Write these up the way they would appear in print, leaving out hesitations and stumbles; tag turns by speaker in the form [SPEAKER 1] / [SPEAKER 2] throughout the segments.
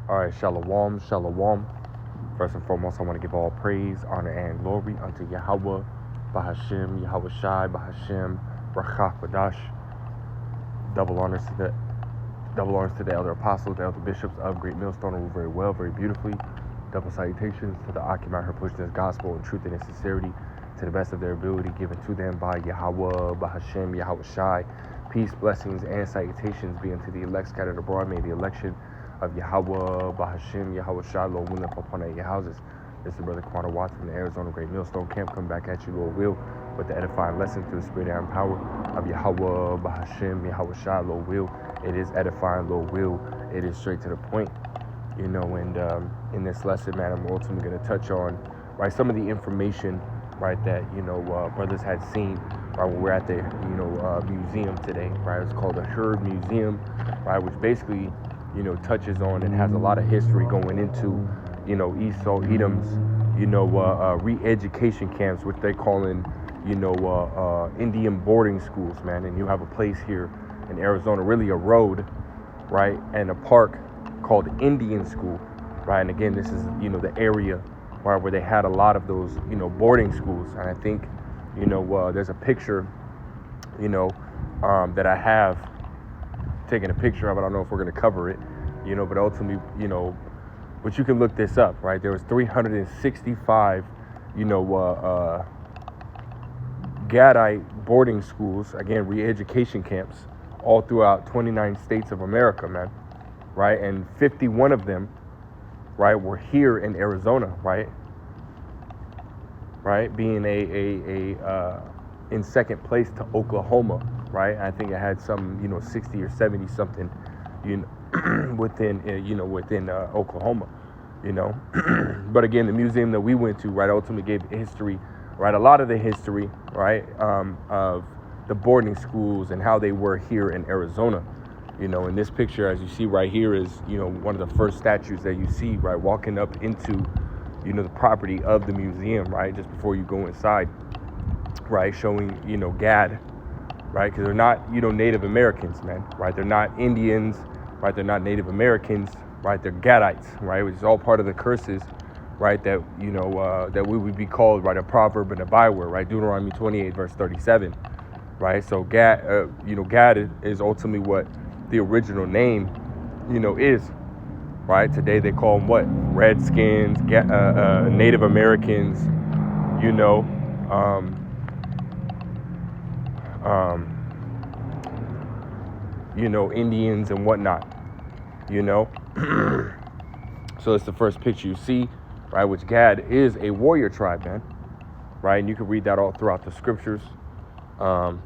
[SPEAKER 1] All right, shalom, shalom. First and foremost, I want to give all praise, honor, and glory unto Yahweh, Bahashem, Yahweh Shai, Bahashem, Rachach Badash. Double honors to the elder apostles, the elder bishops of Great Millstone, who rule very well, very beautifully. Double salutations to the Akim who pushing this gospel in truth and in sincerity to the best of their ability, given to them by Yahweh, Bahashem, Yahweh Shai. Peace, blessings, and salutations be unto the elect scattered abroad. May the election of Yahweh, Bahashem, Yahweh Shai, Lord, willing upon your houses. This is Brother Quanah Watts from the Arizona Great Millstone Camp. Come back at you, Lord will, with the edifying lesson through the spirit and power of Yahweh, Bahashem, Yahweh Shai, Lord will. It is edifying, Lord will. It is straight to the point, and in this lesson, man, I'm ultimately going to touch on, right, some of the information, right, that, brothers had seen, right, when we're at the, museum today, right. It's called the Herd Museum, right, which basically, touches on and has a lot of history going into, Esau, Edom's, re-education camps, which they call in, Indian boarding schools, man. And you have a place here in Arizona, really a road, right, and a park called Indian School, right. And again, this is, the area, right, where they had a lot of those, boarding schools. And I think, there's a picture, that I have taken a picture of. I don't know if we're going to cover it, but ultimately, but you can look this up, right? There was 365, Gadite boarding schools, again, re-education camps, all throughout 29 states of America, man, right? And 51 of them, right, were here in Arizona, right? Right, being in second place to Oklahoma, right? I think it had some, 60 or 70 something, within Oklahoma, But again, the museum that we went to, right, ultimately gave history, right, a lot of the history, right, of the boarding schools and how they were here in Arizona. In this picture, as you see right here, is, one of the first statues that you see, right, walking up into, the property of the museum, right, just before you go inside, right, showing, Gad, right, because they're not, Native Americans, man, right, they're not Indians, right, they're not Native Americans, right, they're Gadites, right, which is all part of the curses, right, that, that we would be called, right, a proverb and a byword, right, Deuteronomy 28, verse 37, right, so Gad, Gad is ultimately what the original name, is, right. Today they call them what? Redskins, Native Americans, Indians and whatnot, So it's the first picture you see, right, which Gad is a warrior tribe, man, right, and you can read that all throughout the scriptures. And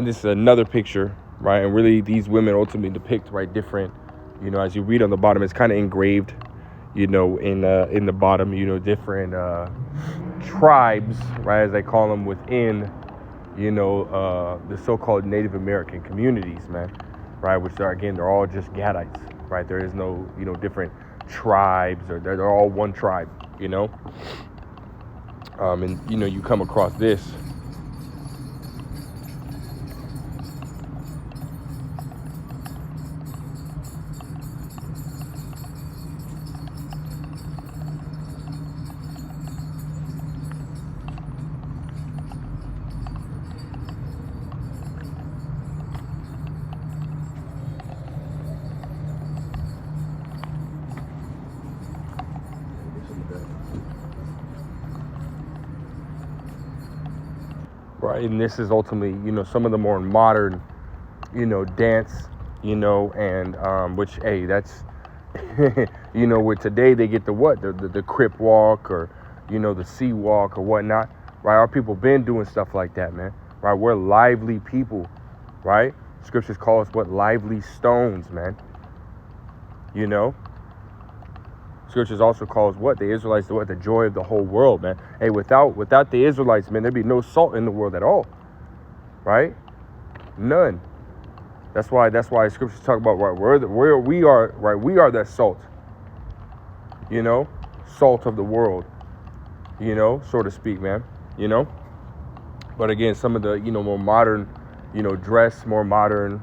[SPEAKER 1] this is another picture, right, and really these women ultimately depict, right, different, as you read on the bottom, it's kind of engraved, in the bottom, different tribes, right, as they call them within, the so-called Native American communities, man, right, which are, again, they're all just Gadites, right, there is no, different tribes, or they're all one tribe, and, you come across this. Right, and this is ultimately, some of the more modern, dance, and which, hey, that's, with today they get the what, the Crip walk, or, the Sea walk or whatnot, right? Our people been doing stuff like that, man, right? We're lively people, right? Scriptures call us what? Lively stones, man, Scriptures also calls what? The Israelites, what? The joy of the whole world, man. Hey, without the Israelites, man, there'd be no salt in the world at all, right? None. That's why Scriptures talk about, right, where we are, right? We are that salt, salt of the world, so to speak, man, But again, some of the, more modern, dress, more modern,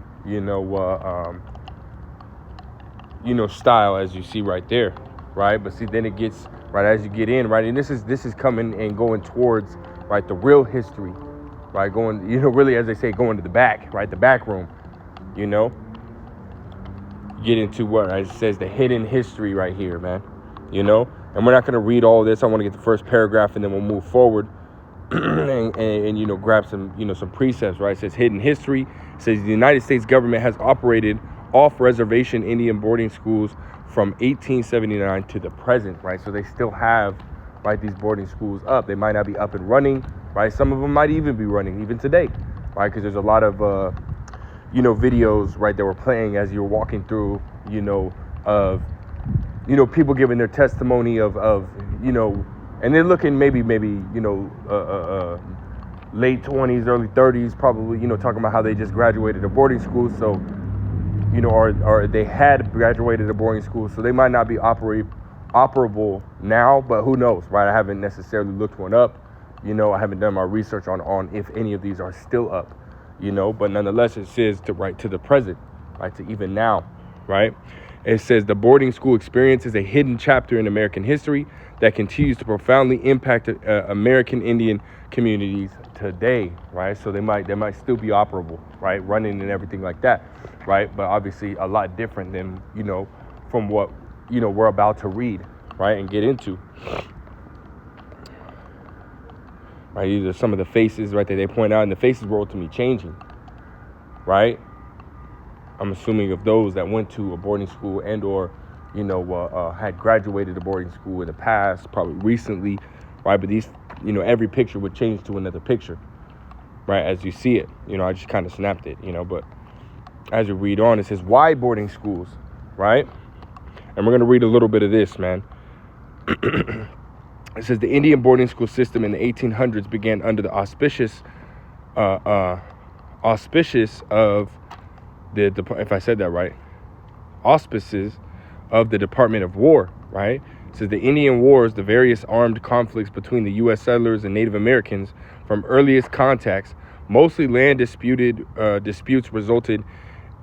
[SPEAKER 1] style, as you see right there, right? But see, then it gets, right, as you get in, right, and this is coming and going towards, right, the real history, right, going, really, as they say, going to the back, right, the back room, get into what, right, it says the hidden history right here, man, and we're not going to read all this. I want to get the first paragraph, and then we'll move forward and grab some, some precepts, right? It says hidden history. It says the United States government has operated off-reservation Indian boarding schools from 1879 to the present, right? So they still have, right, these boarding schools up. They might not be up and running, right? Some of them might even be running even today, right? Because there's a lot of, videos, right, that were playing as you're walking through, of, people giving their testimony of and they're looking maybe late 20s, early 30s, probably, talking about how they just graduated a boarding school. So, or they had graduated a boarding school, so they might not be operable now, but who knows, right? I haven't necessarily looked one up. I haven't done my research on if any of these are still up, but nonetheless, it says to the present, right, to even now, right? It says the boarding school experience is a hidden chapter in American history that continues to profoundly impact American Indian communities today, right? So they might still be operable, right, running and everything like that, right? But obviously a lot different than, from what, we're about to read, right, and get into. Right, these are some of the faces, right, that they point out, and the faces were ultimately changing, right? I'm assuming of those that went to a boarding school and or, had graduated a boarding school in the past, probably recently, right? But these, every picture would change to another picture, right? As you see it, I just kind of snapped it, but as you read on, it says, why boarding schools, right? And we're going to read a little bit of this, man. It says the Indian boarding school system in the 1800s began under the auspices of if I said that right, auspices of the Department of War, right? It says the Indian Wars, the various armed conflicts between the U.S. settlers and Native Americans from earliest contacts, mostly land disputes resulted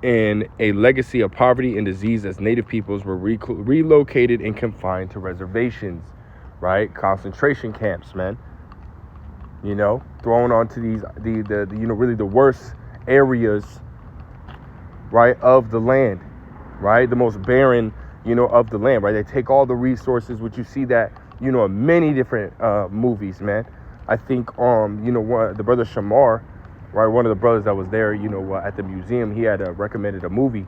[SPEAKER 1] in a legacy of poverty and disease as Native peoples were relocated and confined to reservations, right? Concentration camps, man. Thrown onto the really the worst areas, right, of the land, right, the most barren, of the land, right? They take all the resources, which you see that, in many different movies, man. I think, the brother Shamar, right, one of the brothers that was there, at the museum, he had recommended a movie,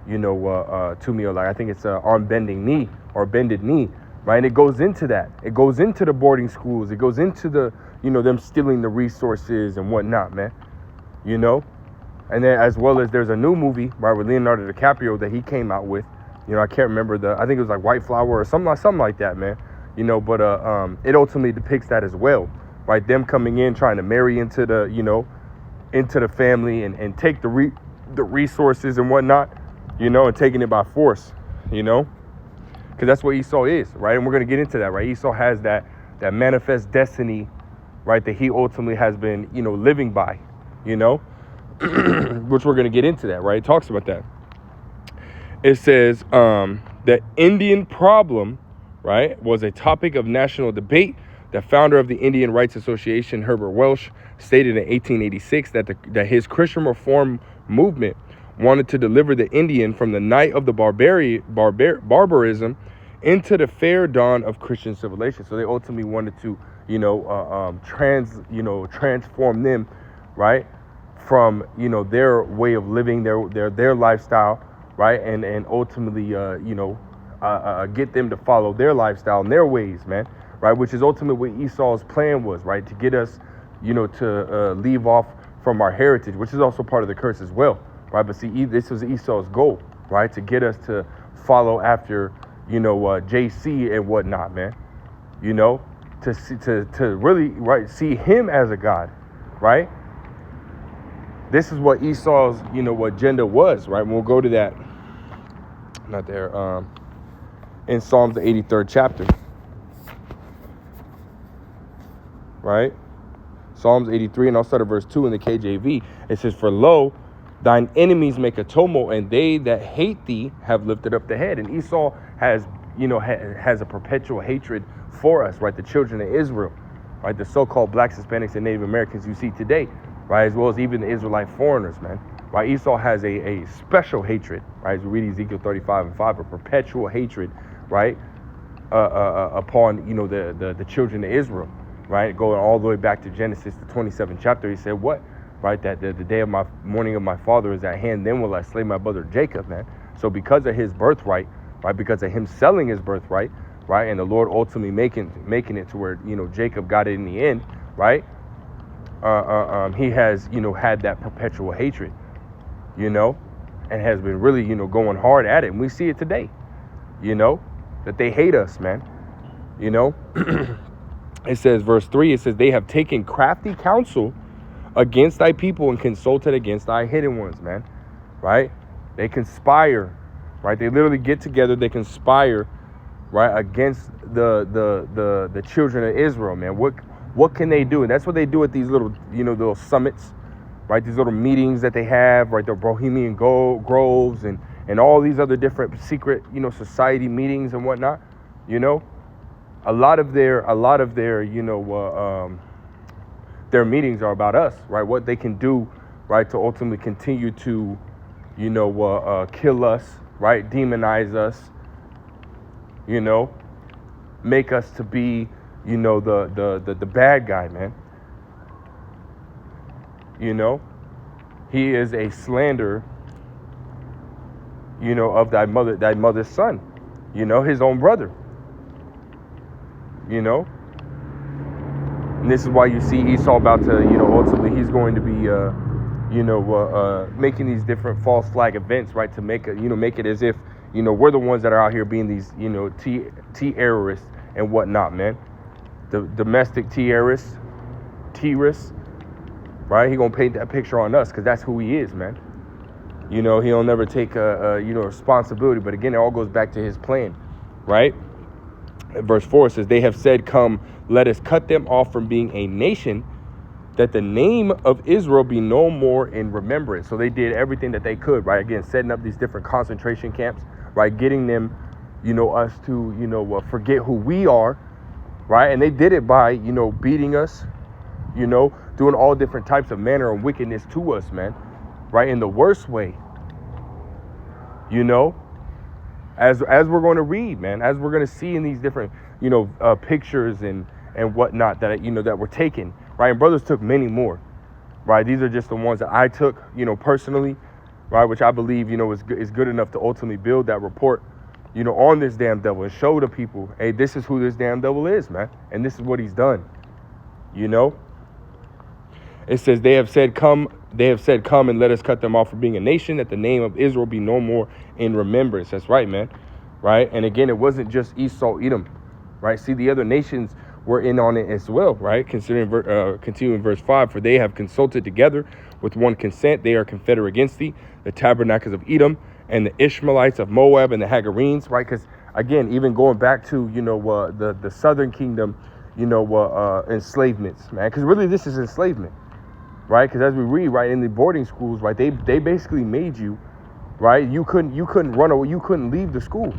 [SPEAKER 1] to me, like I think it's On Bended Knee, right? And it goes into that. It goes into the boarding schools. It goes into the, them stealing the resources and whatnot, man. And then as well as there's a new movie, right, with Leonardo DiCaprio that he came out with. I can't remember I think it was like White Flower or something like that, man. But it ultimately depicts that as well, right? Them coming in, trying to marry into the, into the family and take the resources and whatnot, and taking it by force, because that's what Esau is, right? And we're going to get into that, right? Esau has that manifest destiny, right, that he ultimately has been, living by, which we're going to get into that, right? It talks about that. It says the Indian problem, right, was a topic of national debate. The founder of the Indian Rights Association, Herbert Welsh, stated in 1886 that his Christian reform movement wanted to deliver the Indian from the night of the barbarism into the fair dawn of Christian civilization. So they ultimately wanted to, transform them, right, from, their way of living, their lifestyle, right, and ultimately, get them to follow their lifestyle and their ways, man, right, which is ultimately what Esau's plan was, right, to get us, to leave off from our heritage, which is also part of the curse as well, right? But see, this was Esau's goal, right, to get us to follow after, JC and whatnot, man, to really, right, see him as a god, right? This is what Esau's, agenda was, right? And we'll go to that, not there, in Psalms, the 83rd chapter, right? Psalms 83, and I'll start at verse 2 in the KJV. It says, for lo, Thine enemies make a tumult, and they that hate thee have lifted up the head. And Esau has, has a perpetual hatred for us, right? The children of Israel, right? The so-called blacks, Hispanics, and Native Americans you see today, right? As well as even the Israelite foreigners, man. Right? Esau has a special hatred, right? As we read Ezekiel 35:5, a perpetual hatred, right? Upon, the children of Israel, right? Going all the way back to Genesis, the 27th chapter, he said what? Right, that the day of my morning of my father is at hand, then will I slay my brother Jacob, man. So because of his birthright, right, because of him selling his birthright, right, and the Lord ultimately making it to where, Jacob got it in the end, right, he has, had that perpetual hatred, and has been really, going hard at it. And we see it today, that they hate us, man, It says, verse 3, it says, they have taken crafty counsel against thy people and consulted against thy hidden ones, man, right? They conspire, right? They literally get together, they conspire, right, against the children of Israel, man. What can they do? And that's what they do at these little, little summits, right? These little meetings that they have, right? The Bohemian Groves and all these other different secret, society meetings and whatnot, a lot of their, their meetings are about us, right? What they can do, right, to ultimately continue to, kill us, right? Demonize us, make us to be, the bad guy, man. He is a slander, of thy mother's son, his own brother, And this is why you see Esau about to, ultimately he's going to be, making these different false flag events, right? To make it, make it as if, we're the ones that are out here being these, terrorists and whatnot, man. The domestic terrorists, right? He gonna paint that picture on us because that's who he is, man. He'll never take responsibility. But again, it all goes back to his plan, right? Verse 4 says, they have said, come, let us cut them off from being a nation, that the name of Israel be no more in remembrance. So they did everything that they could, right? Again, setting up these different concentration camps, right? Getting them, us to, forget who we are, right? And they did it by, beating us, doing all different types of manner and wickedness to us, man, right? In the worst way, as we're going to read, man, as we're going to see in these different, pictures and whatnot that, that were taken, right? And brothers took many more, right? These are just the ones that I took, personally, right? Which I believe, is good enough to ultimately build that report, on this damn devil and show the people, hey, this is who this damn devil is, man. And this is what he's done, It says, they have said, come and let us cut them off for being a nation, that the name of Israel be no more in remembrance. That's right, man. Right. And again, it wasn't just Esau, Edom, right? See, the other nations were in on it as well, right? Continuing verse 5, for they have consulted together with one consent. They are confederate against thee, the tabernacles of Edom and the Ishmaelites of Moab and the Hagarenes, right? Because again, even going back to, the southern kingdom, enslavements, man, because really this is enslavement. Right, because as we read, right, in the boarding schools, right, they basically made you, right, you couldn't run away, you couldn't leave the school,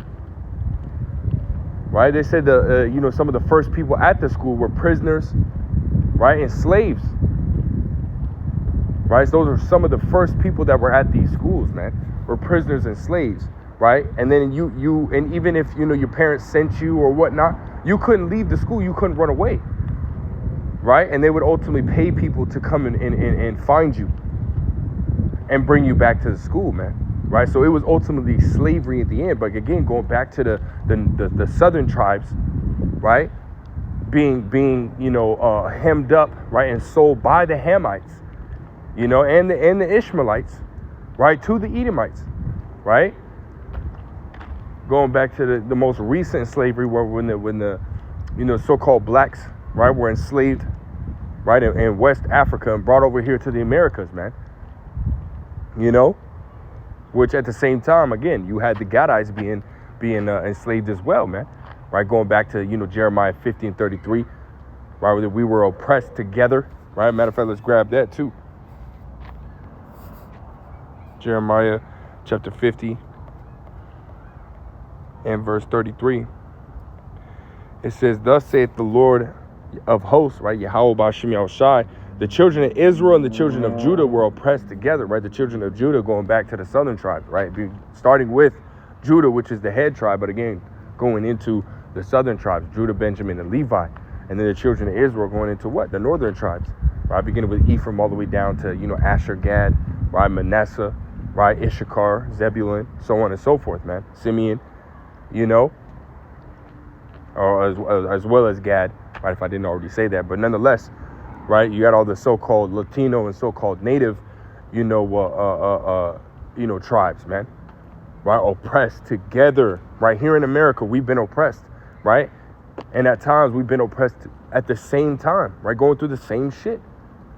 [SPEAKER 1] right? They said some of the first people at the school were prisoners, right, and slaves, right? So those are some of the first people that were at these schools, man, were prisoners and slaves, right? And then and even if your parents sent you or whatnot, you couldn't leave the school, you couldn't run away. Right? And they would ultimately pay people to come and find you and bring you back to the school, man. Right? So it was ultimately slavery at the end. But again, going back to the southern tribes, right? Being hemmed up, right, and sold by the Hamites, and the Ishmaelites, right, to the Edomites, right? Going back to the most recent slavery, where when the so-called blacks, right, were enslaved, right, in West Africa and brought over here to the Americas, man. Which at the same time, again, you had the Gadites being enslaved as well, man. Right, going back to Jeremiah 15:33, right, where we were oppressed together. Right, matter of fact, let's grab that too. Jeremiah chapter 50 and verse 33. It says, thus saith the Lord of hosts, right? Yahweh B'Shem Yahushai. The children of Israel and the children of Judah were oppressed together, right? The children of Judah going back to the southern tribes, right? Starting with Judah, which is the head tribe, but again, going into the southern tribes, Judah, Benjamin, and Levi. And then the children of Israel going into what? The northern tribes, right? Beginning with Ephraim all the way down to, Asher, Gad, right? Manasseh, right? Issachar, Zebulun, so on and so forth, man. Simeon, or as well as Gad, right? If I didn't already say that, but nonetheless, right? You got all the so-called Latino and so-called native, tribes, man, right? Oppressed together, right? Here in America, we've been oppressed, right? And at times we've been oppressed at the same time, right? Going through the same shit,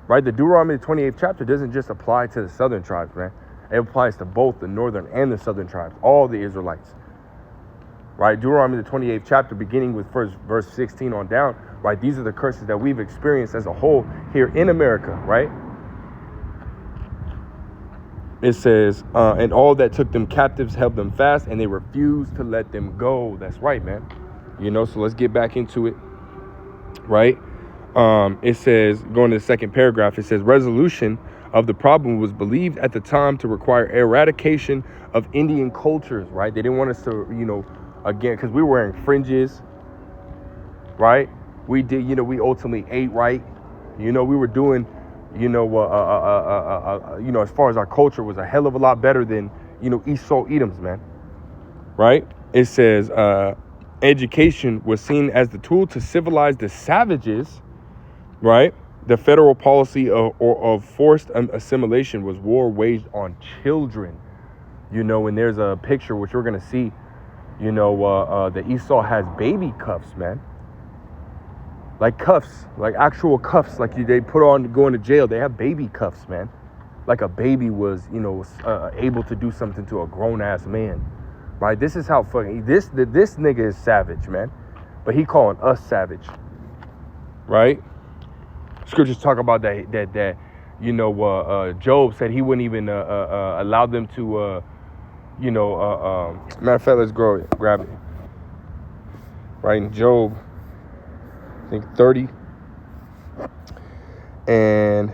[SPEAKER 1] right? The Deuteronomy 28th chapter doesn't just apply to the southern tribes, man. It applies to both the northern and the southern tribes, all the Israelites. Right, Deuteronomy the 28th chapter, beginning with verse 16 on down, right? These are the curses that we've experienced as a whole here in America, right? It says, and all that took them captives held them fast, and they refused to let them go. That's right, man. So let's get back into it, right? It says, going to the second paragraph, it says, resolution of the problem was believed at the time to require eradication of Indian cultures, right? They didn't want us to, again, because we were wearing fringes, right? We did, we ultimately ate right. We were doing, as far as our culture was a hell of a lot better than, Esau Edoms, man. Right? It says, education was seen as the tool to civilize the savages, right? The federal policy of forced assimilation was war waged on children, and there's a picture which we're going to see. The Esau has baby cuffs, man. Like cuffs, like actual cuffs, like they put on going to jail. They have baby cuffs, man. Like a baby was, able to do something to a grown ass man, right? This is how fucking this nigga is savage, man. But he calling us savage, right? Scriptures talk about that Job said he wouldn't even allow them to. Matter of fact, let's grab it. Right in Job, I think 30. And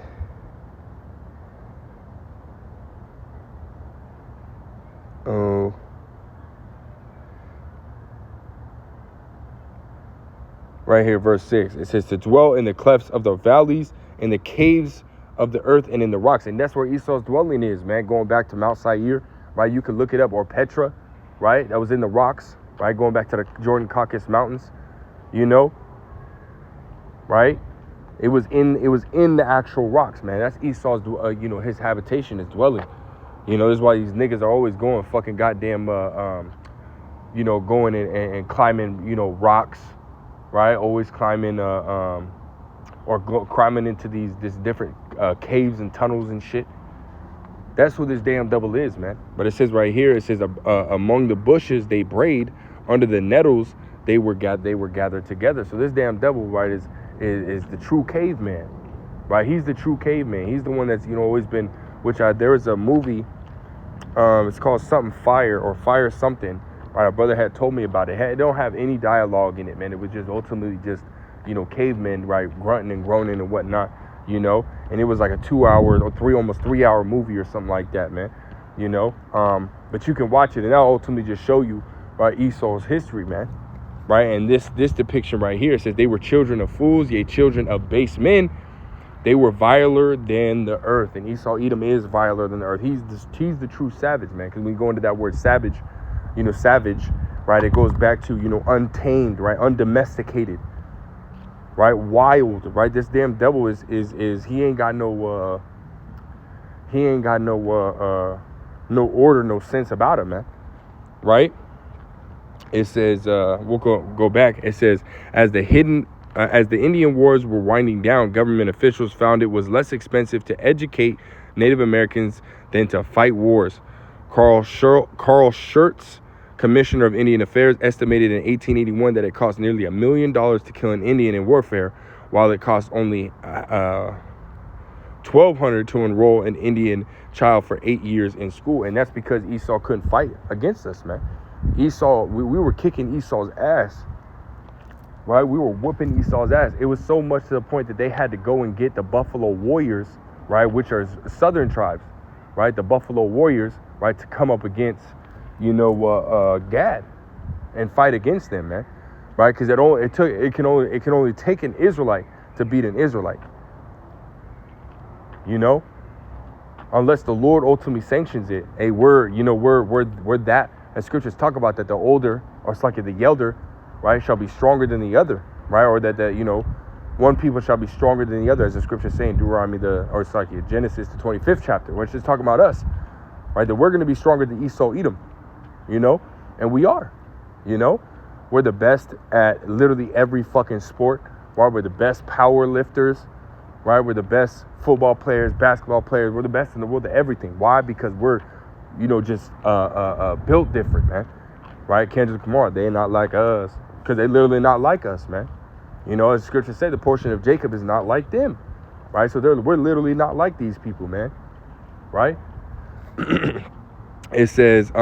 [SPEAKER 1] right here, verse 6. It says to dwell in the clefts of the valleys, in the caves of the earth, and in the rocks. And that's where Esau's dwelling is, man. Going back to Mount Seir. Right, you could look it up, or Petra, right? That was in the rocks, right? Going back to the Jordan Caucasus Mountains, right? It was in the actual rocks, man. That's Esau's, his habitation, his dwelling. This is why these niggas are always going fucking goddamn, going and climbing, rocks, right? Always climbing, climbing into these different caves and tunnels and shit. That's who this damn devil is, man. But it says right here, it says, among the bushes they brayed, under the nettles they were gathered together. So this damn devil, right, is the true caveman, right? He's the true caveman. He's the one that's, always been, there is a movie, it's called something Fire or Fire something, right? A brother had told me about it. It don't have any dialogue in it, man. It was just ultimately just, cavemen, right, grunting and groaning and whatnot. And it was like a 2 hour or almost 3 hour movie or something like that, man, but you can watch it and that'll ultimately just show you, right, Esau's history, man, right? And this depiction right here says they were children of fools, yea, children of base men. They were viler than the earth, and Esau Edom is viler than the earth. He's the true savage, man, because when we go into that word savage, savage, right, it goes back to, untamed, right, undomesticated, right, wild, right? This damn devil is he ain't got no order, no sense about him, man, right? It says we'll go back. It says as the Indian wars were winding down, government officials found it was less expensive to educate Native Americans than to fight wars. Carl Schurz, Commissioner of Indian Affairs, estimated in 1881 that it cost nearly $1 million to kill an Indian in warfare, while it cost only $1,200 to enroll an Indian child for 8 years in school. And that's because Esau couldn't fight against us, man. Esau, we were kicking Esau's ass, right? We were whooping Esau's ass. It was so much to the point that they had to go and get the Buffalo Warriors, right, which are southern tribes, right, the Buffalo Warriors, right, to come up against, Gad and fight against them, man, right? Because it can only take an Israelite to beat an Israelite, unless the Lord ultimately sanctions it. Hey, we're that, as scriptures talk about, that the older, or it's like the elder, right, shall be stronger than the other, right? Or that one people shall be stronger than the other, as the scriptures say in Deuteronomy, Genesis, the 25th chapter, which is talking about us, right? That we're going to be stronger than Esau, Edom, and we are, we're the best at literally every fucking sport, right? We're the best power lifters, right? We're the best football players, basketball players. We're the best in the world at everything. Why? Because we're, just built different, man, right? Kendrick Lamar, they're not like us, because they literally not like us, man. As scripture say, the portion of Jacob is not like them, right? So we're literally not like these people, man, right? It says,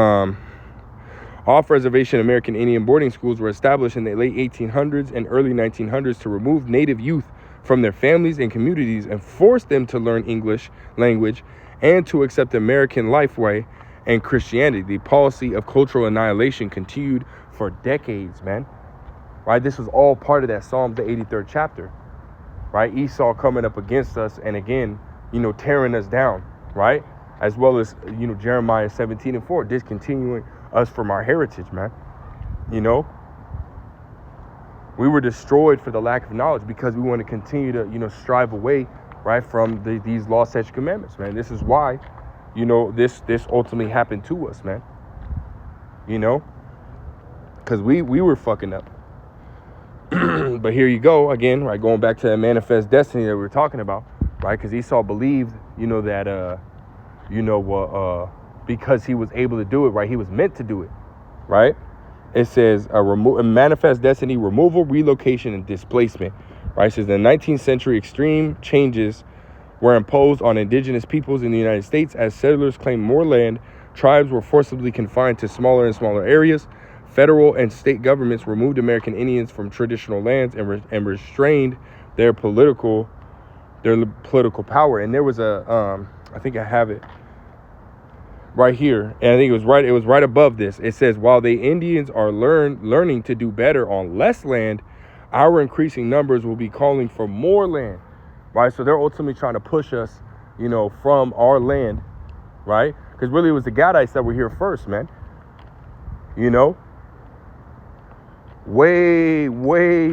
[SPEAKER 1] off-reservation American Indian boarding schools were established in the late 1800s and early 1900s to remove native youth from their families and communities and force them to learn English language and to accept the American life way and Christianity. The policy of cultural annihilation continued for decades, man. Right? This was all part of that Psalm, the 83rd chapter. Right? Esau coming up against us and again, tearing us down, right? As well as, Jeremiah 17:4, discontinuing us from our heritage, man. We were destroyed for the lack of knowledge because we want to continue to, strive away, right, from these law, statutes, commandments, man. This is why, this ultimately happened to us, man. Because we were fucking up. But here you go again, right? Going back to that manifest destiny that we were talking about, right? Because Esau believed, that, because he was able to do it, right? He was meant to do it, right? It says a manifest destiny, removal, relocation, and displacement, right? It says in the 19th century, extreme changes were imposed on indigenous peoples in the United States as settlers claimed more land. Tribes were forcibly confined to smaller and smaller areas. Federal and state governments removed American Indians from traditional lands and restrained their political power. And there was I think I have it right here, and I think it was right above this. It says, while the Indians are learning to do better on less land, our increasing numbers will be calling for more land, right? So they're ultimately trying to push us, from our land, right? Because really it was the Gadites that were here first, man. Way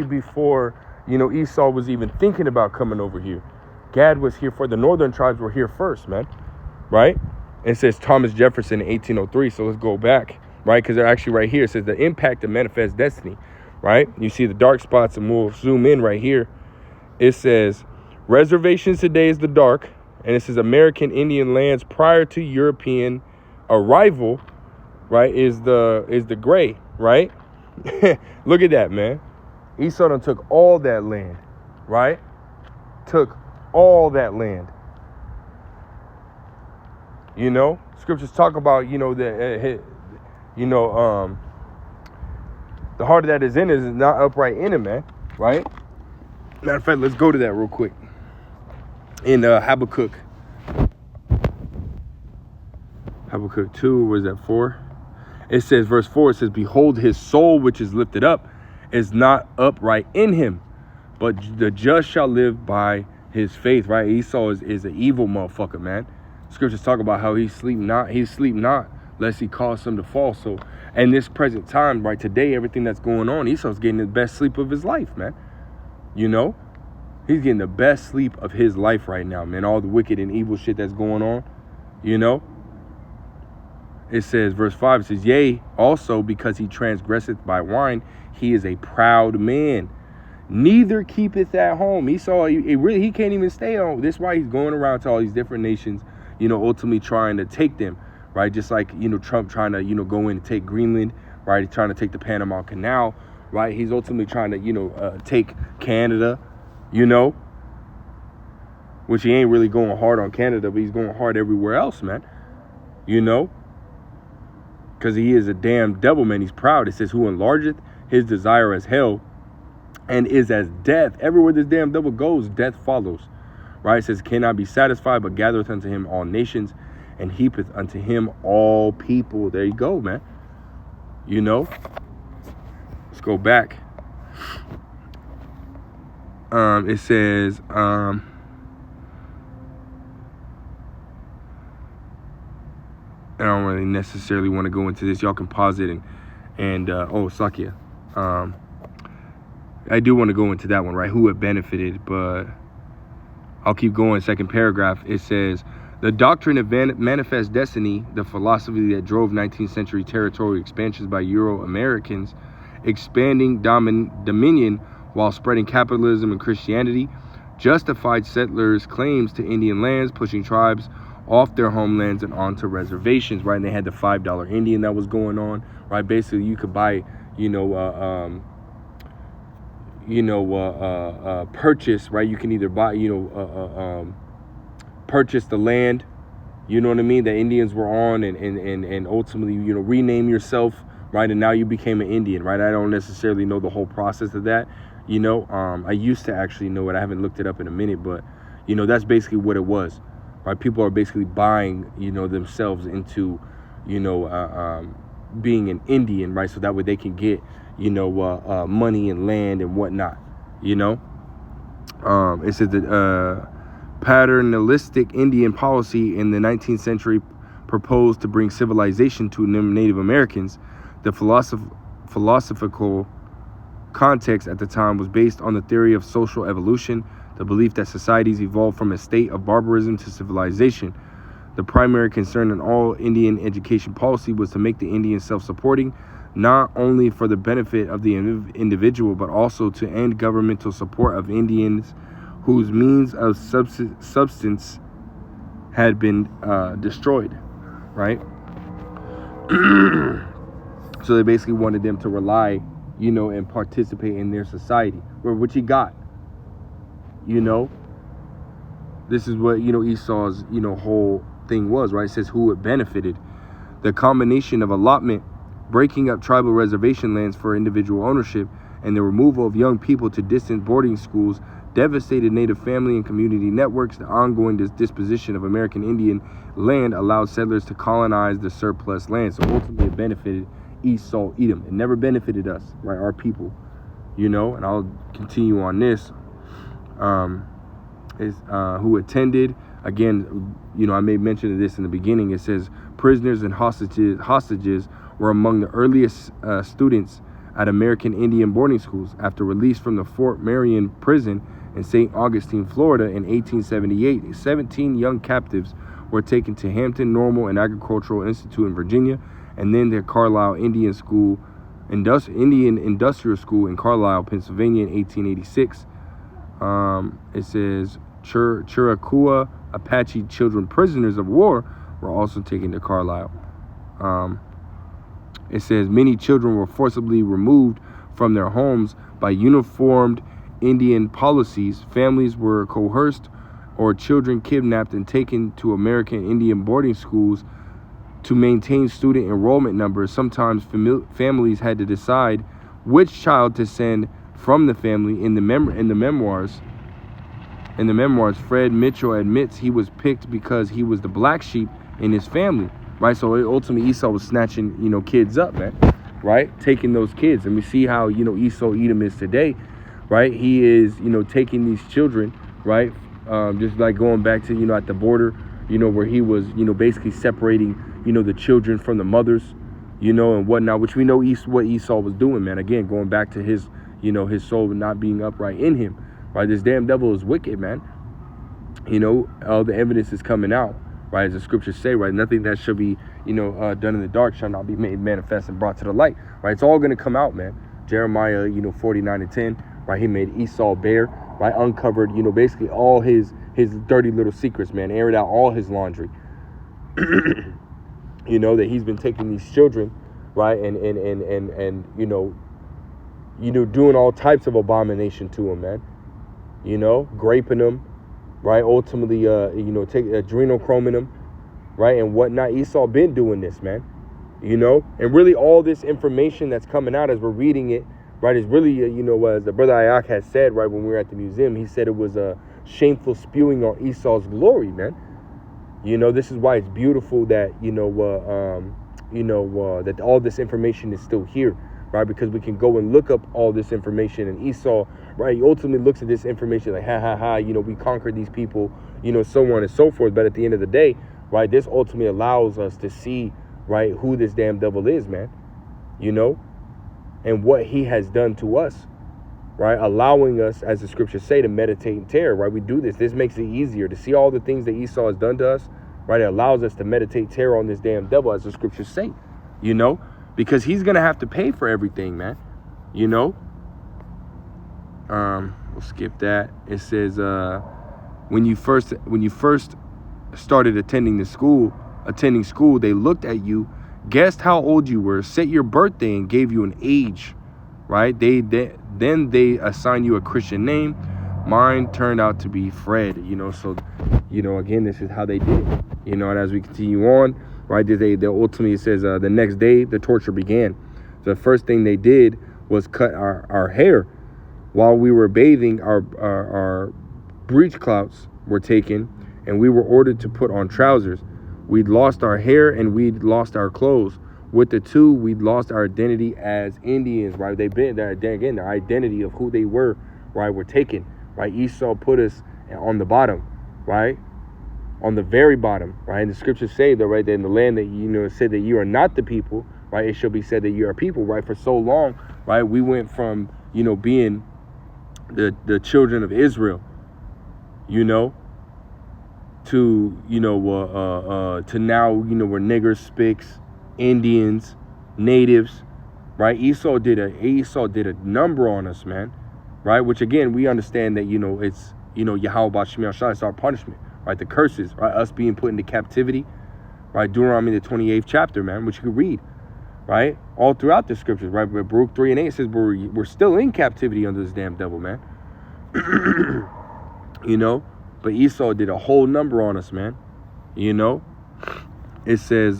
[SPEAKER 1] before, Esau was even thinking about coming over here. Gad was here for the northern tribes were here first, man, right? It says Thomas Jefferson in 1803. So let's go back, right? Because they're actually right here. It says the impact of manifest destiny, right? You see the dark spots, and we'll zoom in right here. It says reservations today is the dark, and it says American Indian lands prior to European arrival, right, is the gray, right? Look at that, man. Esau done took all that land, right? Took all that land. Scriptures talk about, the heart of that is in it is not upright in it, man, right? Matter of fact, let's go to that real quick. In Habakkuk 2, where's that 4? It says, verse 4, it says, behold, his soul which is lifted up is not upright in him, but the just shall live by his faith, right? Esau is an evil motherfucker, man. Scriptures talk about how he sleep not, lest he cause some to fall. So, in this present time, right, today, everything that's going on, Esau's getting the best sleep of his life, man. He's getting the best sleep of his life right now, man. All the wicked and evil shit that's going on, It says, verse 5, it says, yea, also because he transgresseth by wine, he is a proud man. Neither keepeth at home. Esau, he can't even stay home. This is why he's going around to all these different nations, ultimately trying to take them, right? Just like, Trump trying to, go in and take Greenland, right? He's trying to take the Panama Canal, right? He's ultimately trying to, take Canada, which he ain't really going hard on Canada, but he's going hard everywhere else, man. You know? Because he is a damn devil, man. He's proud. It says, who enlargeth his desire as hell and is as death. Everywhere this damn devil goes, death follows. Right? It says, cannot be satisfied, but gathereth unto him all nations and heapeth unto him all people. There you go, man. You know? Let's go back. It says, I don't really necessarily want to go into this. Y'all can pause it and Sakya. I do want to go into that one, right? Who it benefited, but I'll keep going. Second paragraph, it says, the doctrine of manifest destiny, the philosophy that drove 19th century territorial expansions by Euro-Americans, expanding dominion while spreading capitalism and Christianity, justified settlers' claims to Indian lands, pushing tribes off their homelands and onto reservations, right? And they had the $5 Indian that was going on, right? Basically, you could buy, purchase, right? You can either buy, purchase the land, you know what I mean, that Indians were on, and ultimately, rename yourself, right? And now you became an Indian, right? I don't necessarily know the whole process of that, I used to actually know it. I haven't looked it up in a minute, but, that's basically what it was, right? People are basically buying, themselves into, being an Indian, right? So that way they can get, money and land and whatnot, It says that paternalistic Indian policy in the 19th century proposed to bring civilization to Native Americans. The philosophical context at the time was based on the theory of social evolution, the belief that societies evolved from a state of barbarism to civilization. The primary concern in all Indian education policy was to make the Indian self-supporting, not only for the benefit of the individual, but also to end governmental support of Indians whose means of subsistence had been destroyed, right? So they basically wanted them to rely, and participate in their society, which he got, This is what, Esau's, whole thing was, right? It says who it benefited. The combination of allotment, breaking up tribal reservation lands for individual ownership, and the removal of young people to distant boarding schools devastated Native family and community networks. The ongoing disposition of American Indian land allowed settlers to colonize the surplus land. So ultimately it benefited Esau, Edom. It never benefited us, right? Our people, and I'll continue on this. Who attended, again, I made mention of this in the beginning. It says prisoners and hostages were among the earliest students at American Indian boarding schools. After release from the Fort Marion prison in St. Augustine, Florida in 1878, 17 young captives were taken to Hampton Normal and Agricultural Institute in Virginia, and then the Carlisle Indian Industrial School in Carlisle, Pennsylvania in 1886. It says Chiricahua Apache children prisoners of war were also taken to Carlisle. It says many children were forcibly removed from their homes by uniformed Indian policies. Families were coerced or children kidnapped and taken to American Indian boarding schools to maintain student enrollment numbers. Sometimes families had to decide which child to send from the family. In the memoirs, Fred Mitchell admits he was picked because he was the black sheep in his family, right? So ultimately Esau was snatching, kids up, man, right? Taking those kids. And we see how, Esau Edom is today, right? He is, taking these children, right? Just like going back to, at the border, where he was, basically separating, the children from the mothers, and whatnot, which we know what Esau was doing, man. Again, going back to his, his soul not being upright in him, right? This damn devil is wicked, man. All the evidence is coming out, right? As the scriptures say, right? Nothing that shall be, done in the dark shall not be made manifest and brought to the light, right? It's all going to come out, man. Jeremiah, 49:10, right? He made Esau bare, right? Uncovered, basically all his dirty little secrets, man. Aired out all his laundry. That he's been taking these children, right? And doing all types of abomination to them, man. Graping them, right? Ultimately, take adrenochrome, right, and whatnot. Esau been doing this, man, and really all this information that's coming out as we're reading it, right, is really, as the brother Ayak has said, right, when we were at the museum, he said it was a shameful spewing on Esau's glory, man. This is why it's beautiful that, that all this information is still here, right? Because we can go and look up all this information, and Esau, right, he ultimately looks at this information like, we conquered these people, so on and so forth. But at the end of the day, right, this ultimately allows us to see, right, who this damn devil is, man, and what he has done to us, right? Allowing us, as the scriptures say, to meditate in terror, right? We do this. This makes it easier to see all the things that Esau has done to us, right? It allows us to meditate terror on this damn devil, as the scriptures say, because he's going to have to pay for everything, man, we'll skip that. It says, when you first started attending school, they looked at you, guessed how old you were, set your birthday, and gave you an age, right? Then they assign you a Christian name. Mine turned out to be Fred, so, again, this is how they did it, and as we continue on, right, they ultimately, it says, the next day, the torture began. The first thing they did was cut our hair. While we were bathing, our breech clouts were taken, and we were ordered to put on trousers. We'd lost our hair, and we'd lost our clothes. With the two, we'd lost our identity as Indians, right? Their identity of who they were, right, were taken, right? Esau put us on the bottom, right? On the very bottom, right? And the scriptures say that, right, that in the land that, said that you are not the people, right? It shall be said that you are people, right? For so long, right, we went from, being the children of Israel, to, to now, we're niggers, spics, Indians, natives, right? Esau did a number on us, man, right? Which, again, we understand that, it's, Yahweh Bashmiel Shah, it's our punishment, right? The curses, right? Us being put into captivity, right? Deuteronomy, the 28th chapter, man, which you can read, right? All throughout the scriptures, right? But Baruch 3:8 says we're still in captivity under this damn devil, man. But Esau did a whole number on us, man. It says,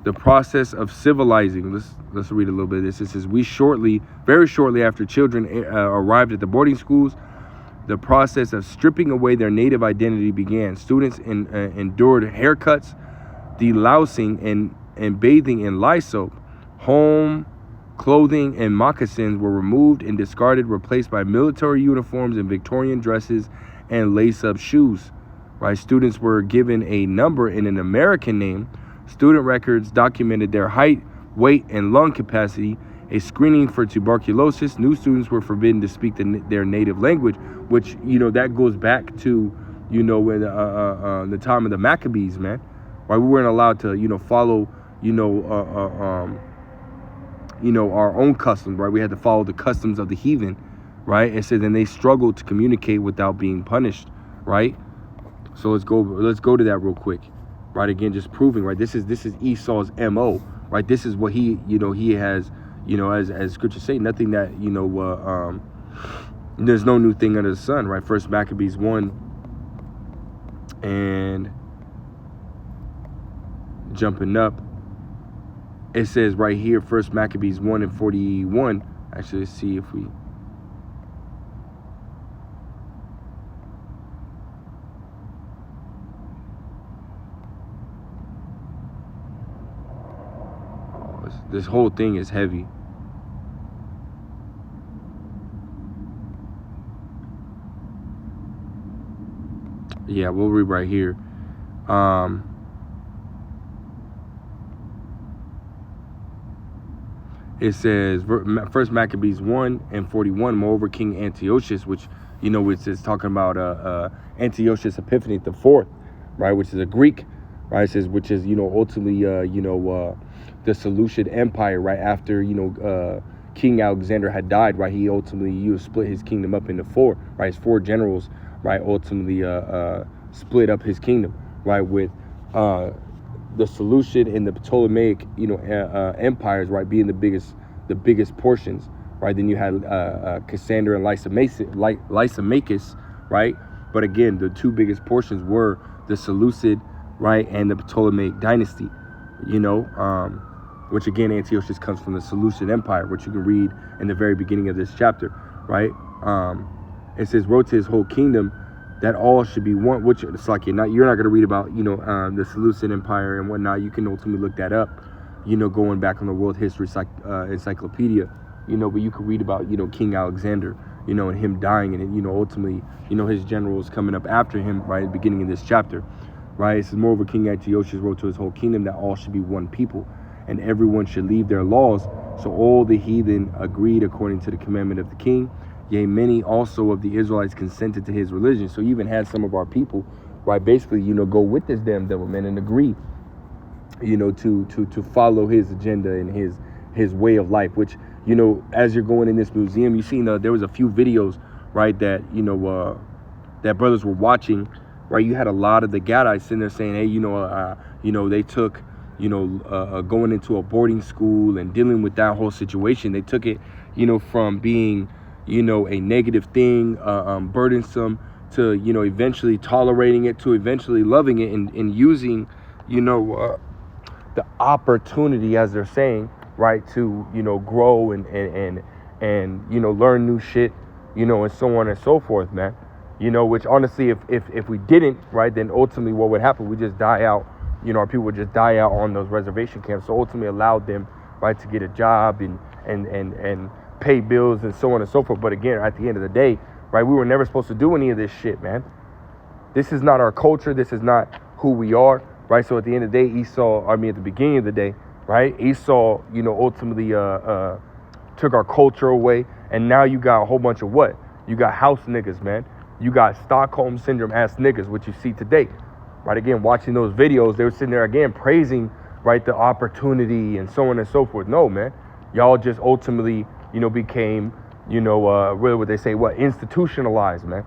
[SPEAKER 1] the process of civilizing. Let's read a little bit of this. It says, very shortly after children arrived at the boarding schools, the process of stripping away their native identity began. Students endured haircuts, delousing, and bathing in lye soap. Home clothing and moccasins were removed and discarded, replaced by military uniforms and Victorian dresses and lace-up shoes. Right? Students were given a number and an American name. Student records documented their height, weight, and lung capacity. A screening for tuberculosis. New students were forbidden to speak their native language, which, that goes back to, when the time of the Maccabees, man. Right? We weren't allowed to, follow, our own customs, right? We had to follow the customs of the heathen, right? It says, and they struggled to communicate without being punished, right? So let's go to that real quick, right? Again, just proving, right? This is Esau's MO, right? This is what he has, as scriptures say, nothing that, there's no new thing under the sun, right? First Maccabees 1 and jumping up. It says right here, First Maccabees 1 and 41. Actually, let's see if we... This whole thing is heavy. Yeah, we'll read right here. It says, First Maccabees 1 and 41, moreover, King Antiochus, which, which is talking about Antiochus Epiphanes the Fourth, right, which is a Greek, right, it says, which is, ultimately, the Seleucid Empire, right, after, King Alexander had died, right, he ultimately, split his kingdom up into four, right, his four generals, right, ultimately split up his kingdom, right, with the Seleucid and the Ptolemaic, empires, right, being the biggest portions, right. Then you had Cassander and Lysimachus, right, But again, the two biggest portions were the Seleucid, right, and the Ptolemaic dynasty, which again, Antiochus comes from the Seleucid Empire, which you can read in the very beginning of this chapter, right? It says, wrote to his whole kingdom that all should be one, which it's like you're not going to read about, the Seleucid Empire and whatnot. You can ultimately look that up, going back on the World History Encyclopedia, but you can read about, King Alexander, and him dying, and ultimately, his generals coming up after him, right, at the beginning of this chapter, right? It says, moreover, King Antiochus wrote to his whole kingdom that all should be one people, and everyone should leave their laws. So all the heathen agreed according to the commandment of the king. Yea, many also of the Israelites consented to his religion. So you even had some of our people, right, basically, go with this damn devil, man, and agree, to follow his agenda and his way of life, which, as you're going in this museum, you see, there was a few videos, right, that, that brothers were watching, right? You had a lot of the Gadites sitting there saying, hey, they took, going into a boarding school and dealing with that whole situation. They took it, from being, a negative thing, burdensome, to, eventually tolerating it, to eventually loving it, and using, the opportunity, as they're saying, right, to, grow and learn new shit, and so on and so forth, man. Which honestly, if we didn't, right, then ultimately what would happen? We just die out. Our people would just die out on those reservation camps. So ultimately allowed them, right, to get a job and pay bills and so on and so forth. But again, at the end of the day, right, we were never supposed to do any of this shit, man. This is not our culture. This is not who we are, right? So at the end of the day, at the beginning of the day, right, Esau, ultimately took our culture away. And now you got a whole bunch of what? You got house niggas, man. You got Stockholm Syndrome ass niggas, which you see today. Right, again, watching those videos, they were sitting there again praising, right, the opportunity and so on and so forth. No, man, y'all just ultimately, became, really what they say, institutionalized, man.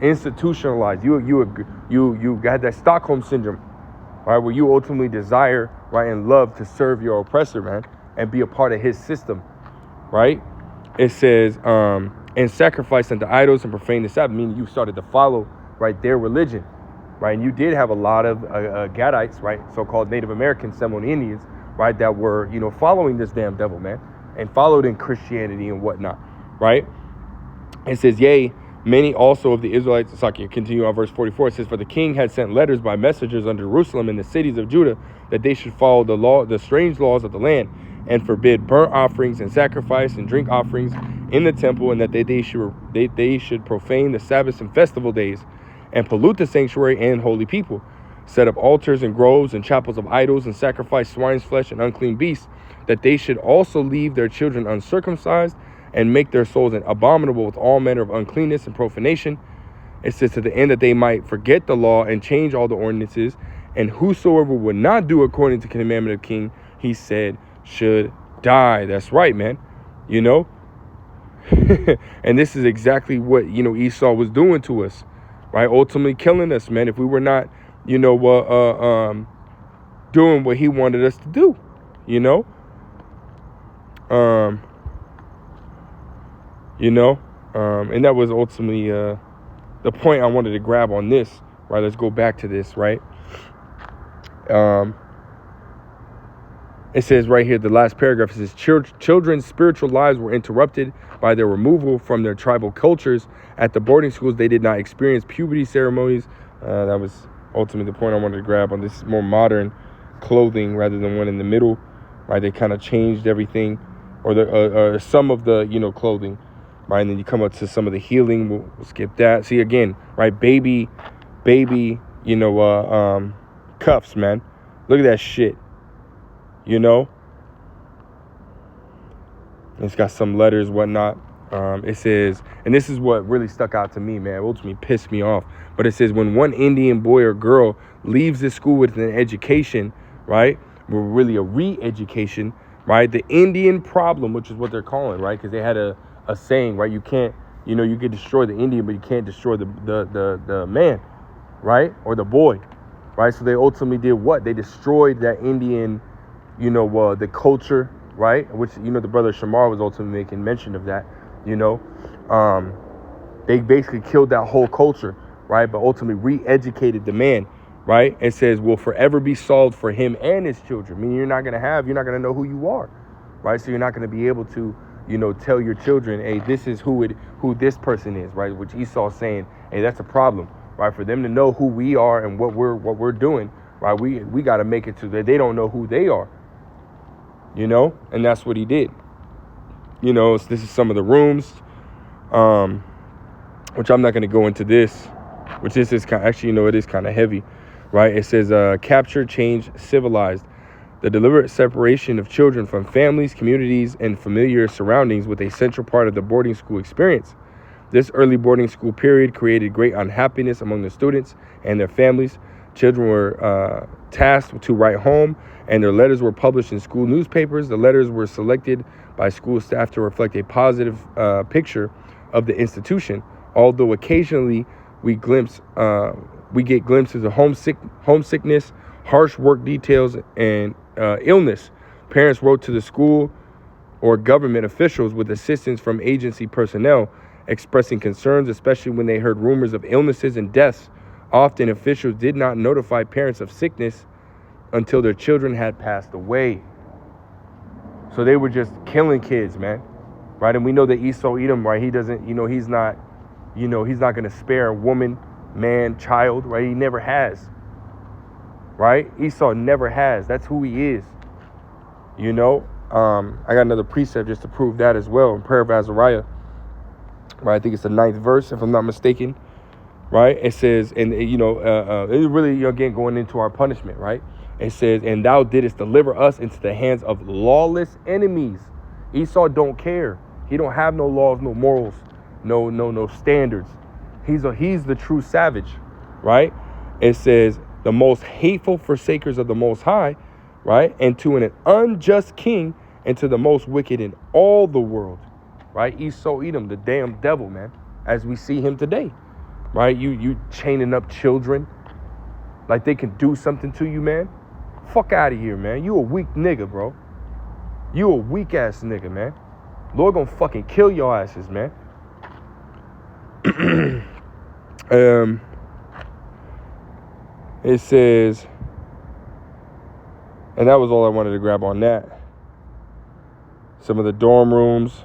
[SPEAKER 1] Institutionalized. You got that Stockholm Syndrome, right, where you ultimately desire, right, and love to serve your oppressor, man, and be a part of his system, right? It says, and sacrifice unto idols and profane the Sabbath, meaning you started to follow, right, their religion, right? And you did have a lot of Gadites, right, so-called Native American Seminole Indians, right, that were, following this damn devil, man, and followed in Christianity and whatnot, right? It says, yea, many also of the Israelites, so I can continue on verse 44, it says, for the king had sent letters by messengers unto Jerusalem and the cities of Judah that they should follow the strange laws of the land, and forbid burnt offerings and sacrifice and drink offerings in the temple, and that they should profane the Sabbaths and festival days, and pollute the sanctuary and holy people, set up altars and groves and chapels of idols, and sacrifice swine's flesh and unclean beasts, that they should also leave their children uncircumcised, and make their souls abominable with all manner of uncleanness and profanation. It says, to the end that they might forget the law and change all the ordinances, and whosoever would not do according to the commandment of king, he said, should die. That's right, man. And this is exactly what, Esau was doing to us, right? Ultimately killing us, man, if we were not, doing what he wanted us to do, and that was ultimately the point I wanted to grab on this, right? Let's go back to this, right? It says right here, the last paragraph, it says, children's spiritual lives were interrupted by their removal from their tribal cultures. At the boarding schools, they did not experience puberty ceremonies. That was ultimately the point I wanted to grab on this more modern clothing rather than one in the middle, right? They kind of changed everything, or some of the, clothing, right? And then you come up to some of the healing. We'll skip that. See, again, right? Baby, cuffs, man. Look at that shit. It's got some letters, whatnot. It says, and this is what really stuck out to me, man. It ultimately pissed me off. But it says, when one Indian boy or girl leaves this school with an education, right, really a re-education, right, the Indian problem, which is what they're calling, right, because they had a saying, right, you can't, you can destroy the Indian, but you can't destroy the man, right, or the boy, right? So they ultimately did what? They destroyed that Indian, the culture, right, which, the brother Shamar was ultimately making mention of that, you know. They basically killed that whole culture, right? But ultimately re-educated the man, right? It says will forever be solved for him and his children. Meaning you're not gonna know who you are, right? So you're not gonna be able to, tell your children, hey, this is who this person is, right? Which Esau's saying, hey, that's a problem, right? For them to know who we are and what we're doing, right? We got to make it to that they don't know who they are, and that's what he did. This is some of the rooms, which I'm not going to go into this, which this is kind of, actually, it is kind of heavy, right? It says, capture, change, civilized. The deliberate separation of children from families, communities, and familiar surroundings with a central part of the boarding school experience. This early boarding school period created great unhappiness among the students and their families. Children were tasked to write home, and their letters were published in school newspapers. The letters were selected by school staff to reflect a positive picture of the institution, although occasionally we get glimpses of homesickness, harsh work details, and illness. Parents wrote to the school or government officials with assistance from agency personnel, expressing concerns, especially when they heard rumors of illnesses and deaths. Often officials did not notify parents of sickness until their children had passed away. So they were just killing kids, man. Right? And we know that Esau Edom, right? He doesn't, he's not going to spare a woman, man, child, right? He never has. Right? Esau never has. That's who he is. I got another precept just to prove that as well in Prayer of Azariah. Right? I think it's the 9th verse, if I'm not mistaken. Right? It says, and it's really, again, going into our punishment, right? It says, and thou didst deliver us into the hands of lawless enemies. Esau don't care. He don't have no laws, no morals, no standards. He's the true savage, right? It says, the most hateful forsakers of the Most High, right? And to an unjust king, and to the most wicked in all the world, right? Esau Edom, the damn devil, man, as we see him today, right? You chaining up children like they can do something to you, man. Fuck out of here, man. You a weak nigga, bro. You a weak ass nigga, man. Lord gonna fucking kill your asses, man. It says, and that was all I wanted to grab on that. Some of the dorm rooms.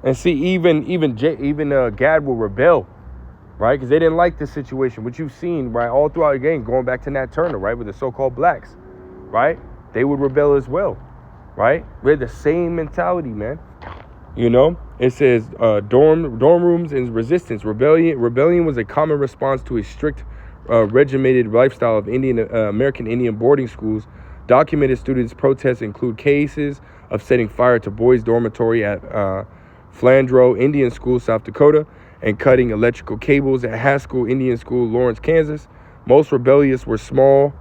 [SPEAKER 1] And see, even Gad will rebel, right? Because they didn't like this situation, which you've seen, right, all throughout the game, going back to Nat Turner, right, with the so-called blacks, right? They would rebel as well, right? We had the same mentality, man. It says dorm rooms and resistance. Rebellion was a common response to a strict, regimented lifestyle of American Indian boarding schools. Documented students' protests include cases of setting fire to boys' dormitory at Flandreau Indian School, South Dakota, and cutting electrical cables at Haskell Indian School, Lawrence, Kansas. Most rebellions were small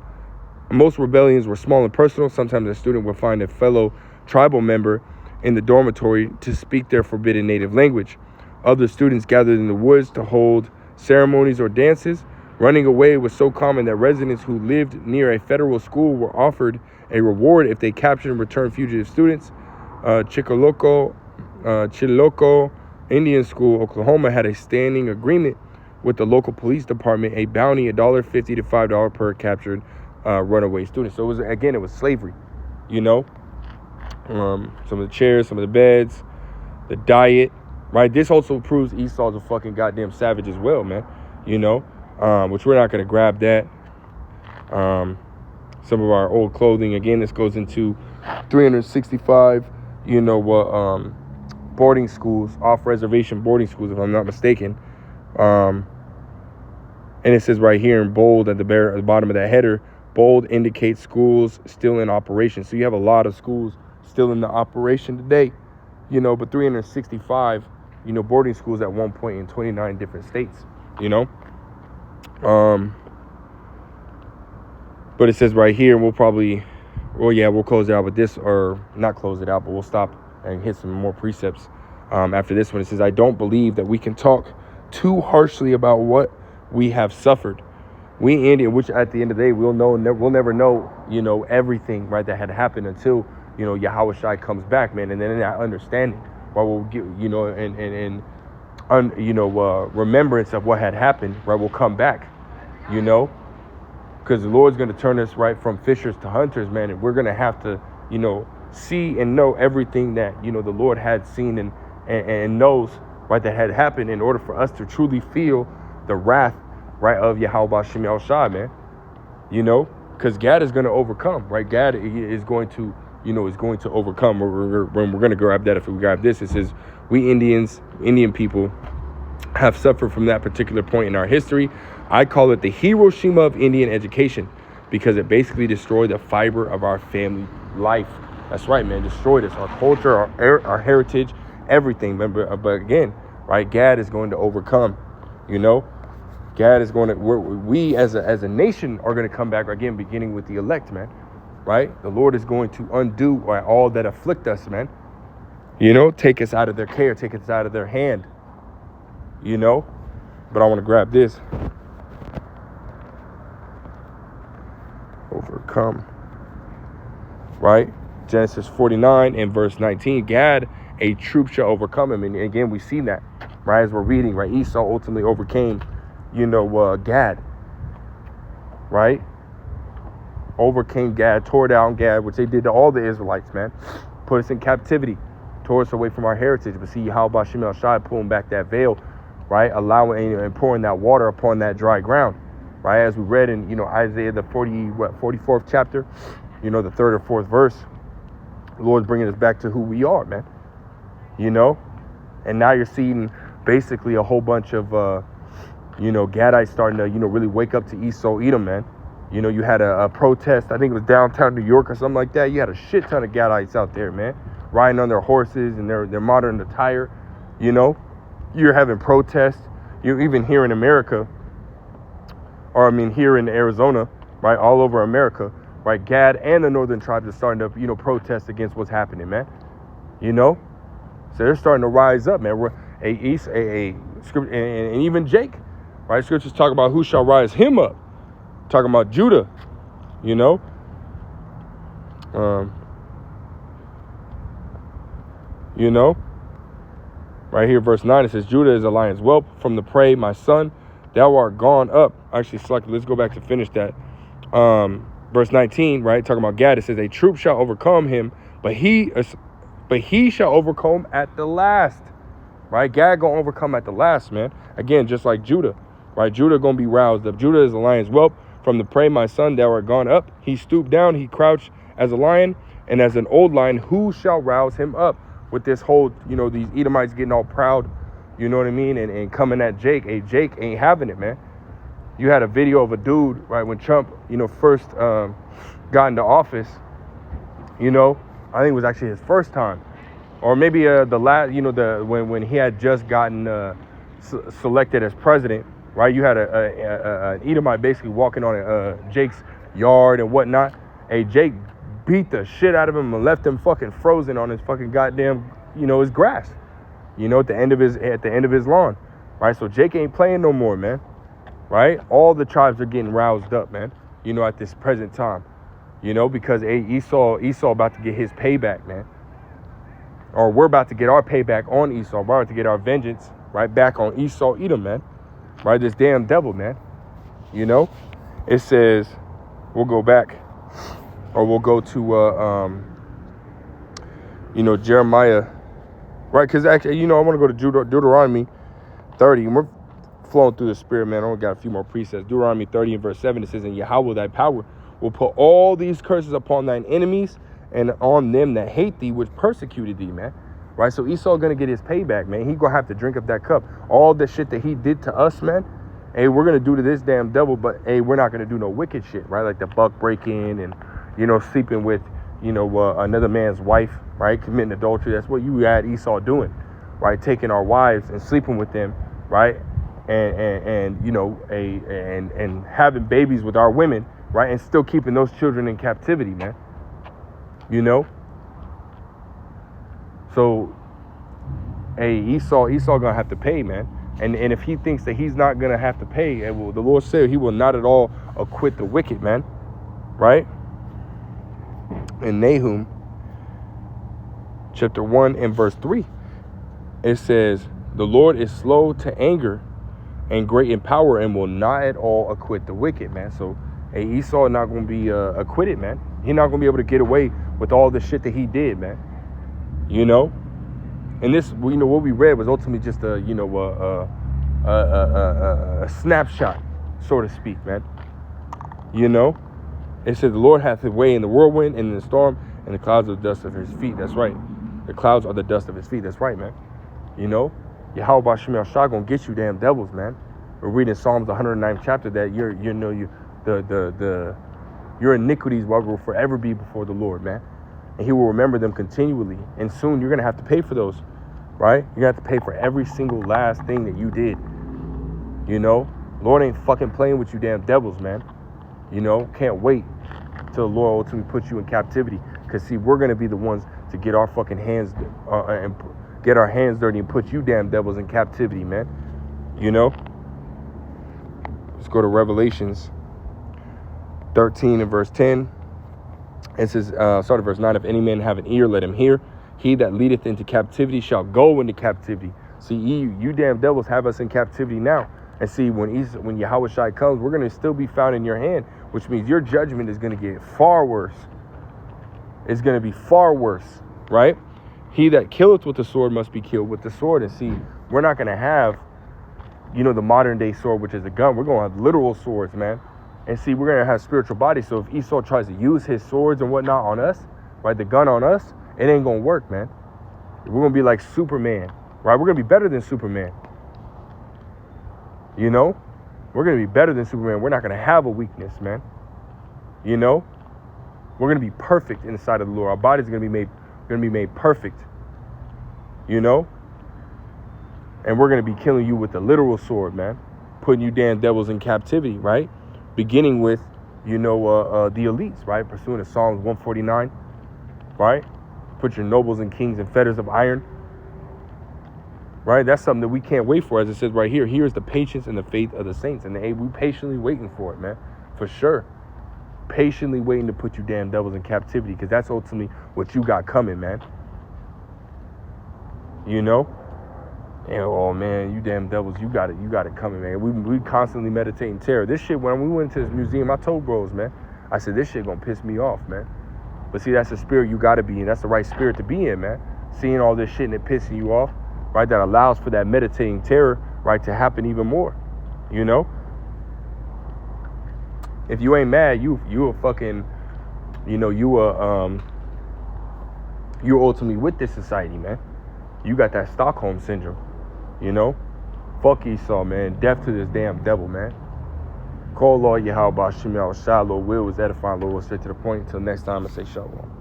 [SPEAKER 1] and personal. Sometimes a student would find a fellow tribal member in the dormitory to speak their forbidden native language. Other students gathered in the woods to hold ceremonies or dances. Running away was so common that residents who lived near a federal school were offered a reward if they captured and returned fugitive students. Chilocco Indian School, Oklahoma, had a standing agreement with the local police department, a bounty $1.50 to $5 per captured runaway student. So it was slavery, some of the chairs, some of the beds, the diet, right? This also proves Esau's a fucking goddamn savage as well, man, which we're not going to grab that. Some of our old clothing, again, this goes into 365, boarding schools, off-reservation boarding schools, if I'm not mistaken. And it says right here in bold at the bottom of that header, bold indicates schools still in operation. So you have a lot of schools still in the operation today, but 365, boarding schools at one point in 29 different states, But it says right here, we'll close it out with this, or not close it out, but we'll stop and hit some more precepts after this one. It says, I don't believe that we can talk too harshly about what we have suffered. We Indian, which at the end of the day, we'll never know, everything, right, that had happened until, Yahweh Shai comes back, man. And then in that understanding, right, we'll get, and remembrance of what had happened, right, will come back, because the Lord's going to turn us, right, from fishers to hunters, man. And we're going to have to, see and know everything that, the Lord had seen and knows, right, that had happened in order for us to truly feel the wrath, right, of Yahweh B'Shem Yahushua, man. Because Gad is going to overcome, right? Gad is going to, overcome. We're going to grab that. If we grab this, it says, we Indian people have suffered from that particular point in our history. I call it the Hiroshima of Indian education, because it basically destroyed the fiber of our family life. That's right, man. Destroyed us, our culture, our heritage, everything. Remember, but again, right? Gad is going to overcome. Gad is going to. We as a nation are going to come back again, beginning with the elect, man. Right? The Lord is going to undo all that afflict us, man. Take us out of their care, take us out of their hand. But I want to grab this. Overcome. Right? Genesis 49 and verse 19. Gad, a troop shall overcome him. And again, we see that, right? As we're reading, right? Esau ultimately overcame, Gad. Right? Overcame Gad, tore down Gad, which they did to all the Israelites, man. Put us in captivity, tore us away from our heritage. But see how B'Shem Yahushua pulling back that veil, right? Allowing and pouring that water upon that dry ground, right? As we read in, Isaiah, the 44th chapter, the third or fourth verse, the Lord's bringing us back to who we are, man. And now you're seeing basically a whole bunch of, Gadites starting to, really wake up to Esau, Edom, man. You had a protest, I think it was downtown New York or something like that. You had a shit ton of Gadites out there, man, riding on their horses and their modern attire. You're having protests. You even here in America, here in Arizona, right, all over America, right, Gad and the northern tribes are starting to, protest against what's happening, man. So they're starting to rise up, man. And even Jake, right? Scriptures talk about who shall rise him up. Talking about Judah, right here, verse 9, it says, Judah is a lion's whelp from the prey, my son, thou art gone up. Actually, let's go back to finish that. Verse 19, right, talking about Gad, it says, a troop shall overcome him, but he shall overcome at the last. Right, Gad gonna overcome at the last, man. Again, just like Judah, right? Judah gonna be roused up. Judah is a lion's whelp. From the prey, my son, thou art gone up. He stooped down, he crouched as a lion, and as an old lion, who shall rouse him up? With this whole, these Edomites getting all proud, you know what I mean? And coming at Jake. Hey, Jake ain't having it, man. You had a video of a dude, right, when Trump, first got into office, I think it was actually his first time. Or maybe the last, when he had just gotten selected as president. Right, you had an Edomite basically walking on Jake's yard and whatnot. Hey, Jake beat the shit out of him and left him fucking frozen on his fucking goddamn, his grass. At the end of his lawn. Right, so Jake ain't playing no more, man. Right, all the tribes are getting roused up, man. At this present time. Because Esau about to get his payback, man. Or we're about to get our payback on Esau. We're about to get our vengeance right back on Esau, Edom, man. Right, this damn devil, man. It says, we'll go back, or we'll go to, Jeremiah, right? Because actually, I want to go to Deuteronomy 30, and we're flowing through the spirit, man. I only got a few more precepts. Deuteronomy 30 and verse 7, it says, and Yahweh thy power will put all these curses upon thine enemies and on them that hate thee, which persecuted thee, man. Right, so Esau gonna get his payback, man. He gonna have to drink up that cup. All the shit that he did to us, man. Hey, we're gonna do to this damn devil, but hey, we're not gonna do no wicked shit, right? Like the buck breaking and sleeping with another man's wife, right? Committing adultery. That's what you had Esau doing, right? Taking our wives and sleeping with them, right? And having babies with our women, right? And still keeping those children in captivity, man. So, hey, Esau gonna have to pay, man. And if he thinks that he's not gonna have to pay, the Lord said he will not at all acquit the wicked, man. Right? In Nahum, chapter 1 and verse 3. It says, the Lord is slow to anger and great in power and will not at all acquit the wicked, man. So, hey, Esau not going to be acquitted, man. He's not going to be able to get away with all the shit that he did, man. You know? And this, you know, what we read was ultimately just a snapshot, so to speak, man. You know? It says, the Lord hath his way in the whirlwind and in the storm, and the clouds are the dust of his feet. That's right. The clouds are the dust of his feet. That's right, man. You know? Yahweh B'Shem Yahushua gonna get you damn devils, man. We're reading Psalms 109th chapter that your iniquities will forever be before the Lord, man. And he will remember them continually. And soon you're gonna have to pay for those, right? You're gonna have to pay for every single last thing that you did. You know? Lord ain't fucking playing with you damn devils, man. You know? Can't wait till the Lord ultimately puts you in captivity. Because see, we're gonna be the ones to get our fucking hands and get our hands dirty and put you damn devils in captivity, man. You know? Let's go to Revelations 13 and verse 10. It says, start at verse 9. If any man have an ear, let him hear. He that leadeth into captivity shall go into captivity. See, you damn devils have us in captivity now. And see, when Yahushua comes, we're going to still be found in your hand, which means your judgment is going to get far worse. It's going to be far worse, right? He that killeth with the sword must be killed with the sword. And see, we're not going to have, you know, the modern day sword, which is a gun. We're going to have literal swords, man. And see, we're going to have spiritual bodies. So if Esau tries to use his swords and whatnot on us, right, the gun on us, it ain't going to work, man. We're going to be like Superman, right? We're going to be better than Superman. You know? We're going to be better than Superman. We're not going to have a weakness, man. You know? We're going to be perfect in the sight of the Lord. Our bodies are going to be made perfect. You know? And we're going to be killing you with the literal sword, man. Putting you damn devils in captivity, right? Beginning with, you know, the elites, right? Pursuing the Psalms 149, right? Put your nobles and kings in fetters of iron, right? That's something that we can't wait for. As it says right here, here's the patience and the faith of the saints. And hey, we patiently waiting for it, man. For sure. Patiently waiting to put you damn devils in captivity, because that's ultimately what you got coming, man. You know? And, oh man, you damn devils, you got it coming, man. We constantly meditating terror. This shit, when we went to this museum, I told bros, man, I said, this shit gonna piss me off, man. But see, that's the spirit you gotta be in. That's the right spirit to be in, man. Seeing all this shit and it pissing you off, right? That allows for that meditating terror, right, to happen even more. You know? If you ain't mad, you a fucking, you know, you're ultimately with this society, man. You got that Stockholm syndrome. You know? Fuck Esau, man. Death to this damn devil, man. Call Lord Yahweh B'Shem Yahushua. Lord will was edifying. Lord was straight to the point. Until next time, I say shalom.